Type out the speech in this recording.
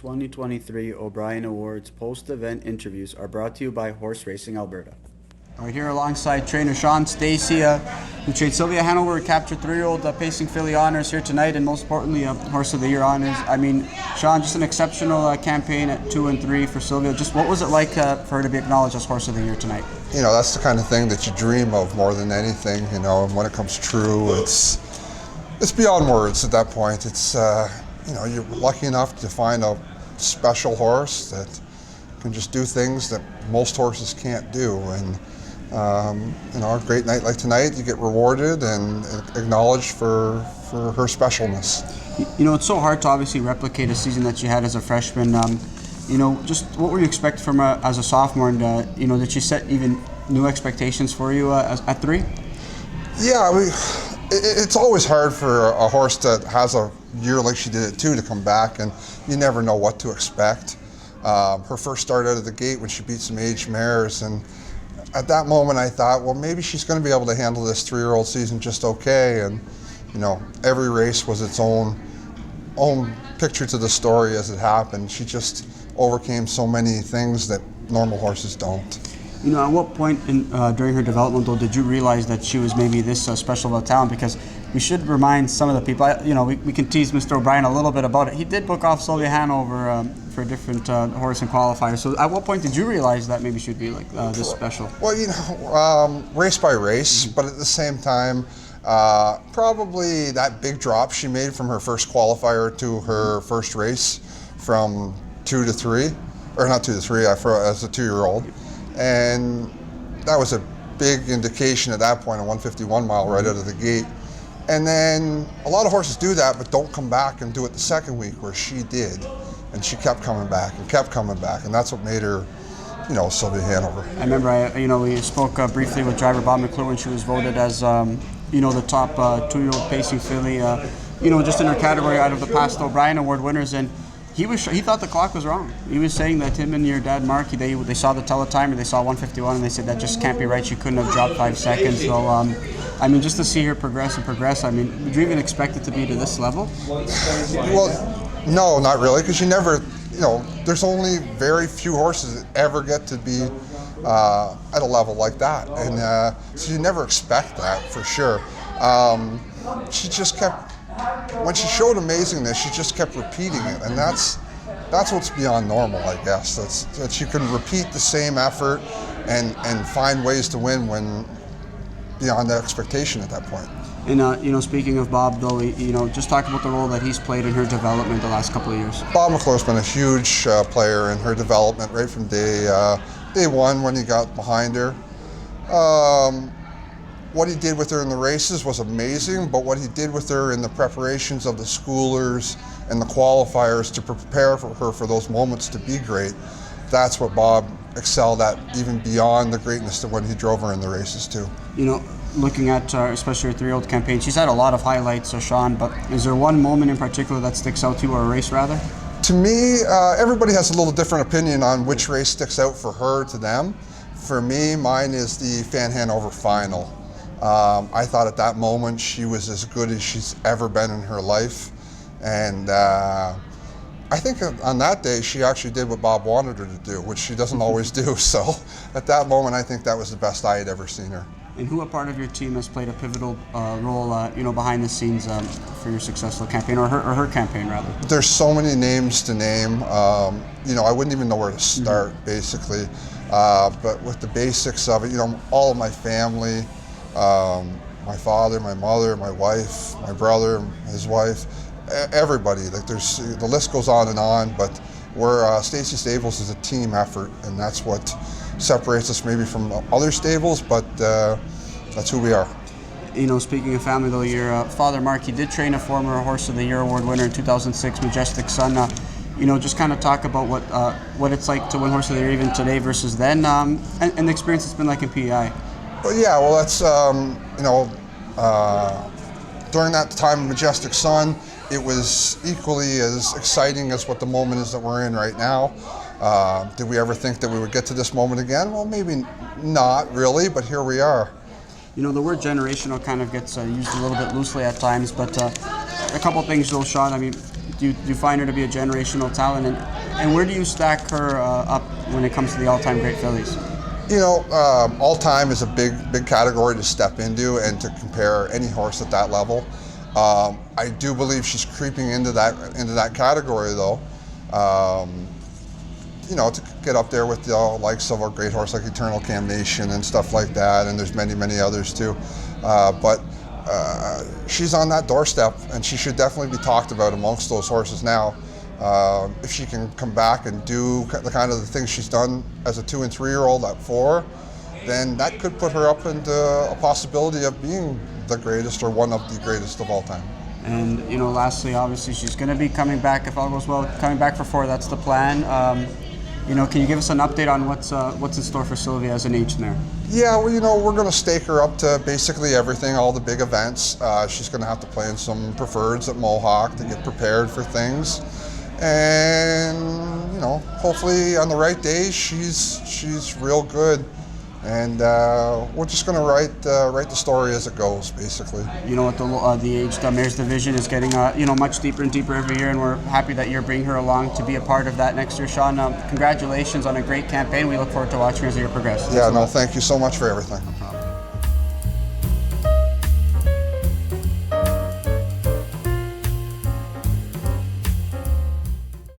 2023 O'Brien Awards post-event interviews are brought to you by Horse Racing Alberta. We're here alongside trainer Shawn Steacy, who trained Sylvia Hanover, captured 3-year-old pacing filly honors here tonight, and most importantly, Horse of the Year honors. I mean, Shawn, just an exceptional campaign at 2 and 3 for Sylvia. Just what was it like for her to be acknowledged as Horse of the Year tonight? You know, that's the kind of thing that you dream of more than anything, you know, and when it comes true, it's beyond words at that point. It's, you know, you're lucky enough to find a special horse that can just do things that most horses can't do. And, you know, a great night like tonight, you get rewarded and acknowledged for her specialness. You know, it's so hard to obviously replicate a season that you had as a freshman. You know, just what were you expecting from her as a sophomore? And, you know, did she set even new expectations for you at 3? Yeah, it's always hard for a horse that has a year like she did at 2 to come back, and you never know what to expect. Her first start out of the gate when she beat some aged mares, and at that moment I thought, well, maybe she's going to be able to handle this 3-year-old season just okay. And you know, every race was its own picture to the story as it happened. She just overcame so many things that normal horses don't. You know, at what point during her development, though, did you realize that she was maybe this special of a talent? Because we should remind some of the people, you know, we can tease Mr. O'Brien a little bit about it. He did book off Sylvia Hanover for a different horse and qualifier. So at what point did you realize that maybe she'd be like this special? Well, you know, race by race, but at the same time, probably that big drop she made from her first qualifier to her first race from 2 to 3, or not 2 to 3, as a 2-year-old. And that was a big indication at that point, a 151 mile right out of the gate. And then a lot of horses do that, but don't come back and do it the second week, where she did. And she kept coming back and kept coming back, and that's what made her, you know, Sylvia Hanover. I remember, you know, we spoke briefly with driver Bob McClure when she was voted as, you know, the top 2-year-old pacing filly, you know, just in her category out of the past O'Brien Award winners. And he thought the clock was wrong. He was saying that him and your dad, Mark, they saw the teletimer, they saw 151, and they said that just can't be right. She couldn't have dropped 5 seconds. So, I mean, just to see her progress, I mean, would you even expect it to be to this level? Well, no, not really, because you never, you know, there's only very few horses that ever get to be at a level like that. And so you never expect that, for sure. She just kept, when she showed amazingness, she just kept repeating it, and that's what's beyond normal, I guess. That she can repeat the same effort and find ways to win when beyond the expectation at that point. And you know, speaking of Bob, though, you know, just talk about the role that he's played in her development the last couple of years. Bob McClure's been a huge player in her development right from day one when he got behind her. What he did with her in the races was amazing, but what he did with her in the preparations of the schoolers and the qualifiers to prepare for her for those moments to be great, that's what Bob excelled at, even beyond the greatness of when he drove her in the races too. You know, looking at especially her 3-year-old campaign, she's had a lot of highlights, Shawn, but is there one moment in particular that sticks out to you, or a race rather? To me, everybody has a little different opinion on which race sticks out for her to them. For me, mine is the Fan Hanover final. I thought at that moment she was as good as she's ever been in her life, and I think on that day she actually did what Bob wanted her to do, which she doesn't always do. So at that moment, I think that was the best I had ever seen her. And who, a part of your team, has played a pivotal role, you know, behind the scenes for your successful campaign, or her campaign rather? There's so many names to name. You know, I wouldn't even know where to start, basically. But with the basics of it, you know, all of my family. My father, my mother, my wife, my brother, his wife, everybody. Like, the list goes on, but Steacy Stables is a team effort, and that's what separates us maybe from other stables, but that's who we are. You know, speaking of family, though, your father, Mark, he did train a former Horse of the Year Award winner in 2006, Majestic Sun. You know, just kind of talk about what it's like to win Horse of the Year even today versus then, and the experience it's been like in P.E.I. Well, yeah, well, that's, you know, during that time of Majestic Sun, it was equally as exciting as what the moment is that we're in right now. Did we ever think that we would get to this moment again? Well, maybe not really, but here we are. You know, the word generational kind of gets used a little bit loosely at times, but a couple things though, Shawn. I mean, do you find her to be a generational talent, and where do you stack her up when it comes to the all-time great fillies? You know, all time is a big category to step into and to compare any horse at that level. I do believe she's creeping into that category, though. You know, to get up there with the likes of a great horse like Eternal Damnation and stuff like that, and there's many others too. But she's on that doorstep, and she should definitely be talked about amongst those horses now. If she can come back and do the kind of the things she's done as a 2- and 3-year-old at 4, then that could put her up into a possibility of being the greatest or one of the greatest of all time. And you know, lastly, obviously she's going to be coming back, if all goes well, coming back for 4. That's the plan. You know, can you give us an update on what's in store for Sylvia as an age mare? Yeah, well, you know, we're going to stake her up to basically everything, all the big events. She's going to have to play in some preferreds at Mohawk to get prepared for things. And, you know, hopefully on the right days, she's real good. And we're just going to write the story as it goes, basically. You know what, the aged mares division is getting you know, much deeper and deeper every year, and we're happy that you're bringing her along to be a part of that next year. Shawn, congratulations on a great campaign. We look forward to watching as the year progresses. Yeah, no, thank you so much for everything.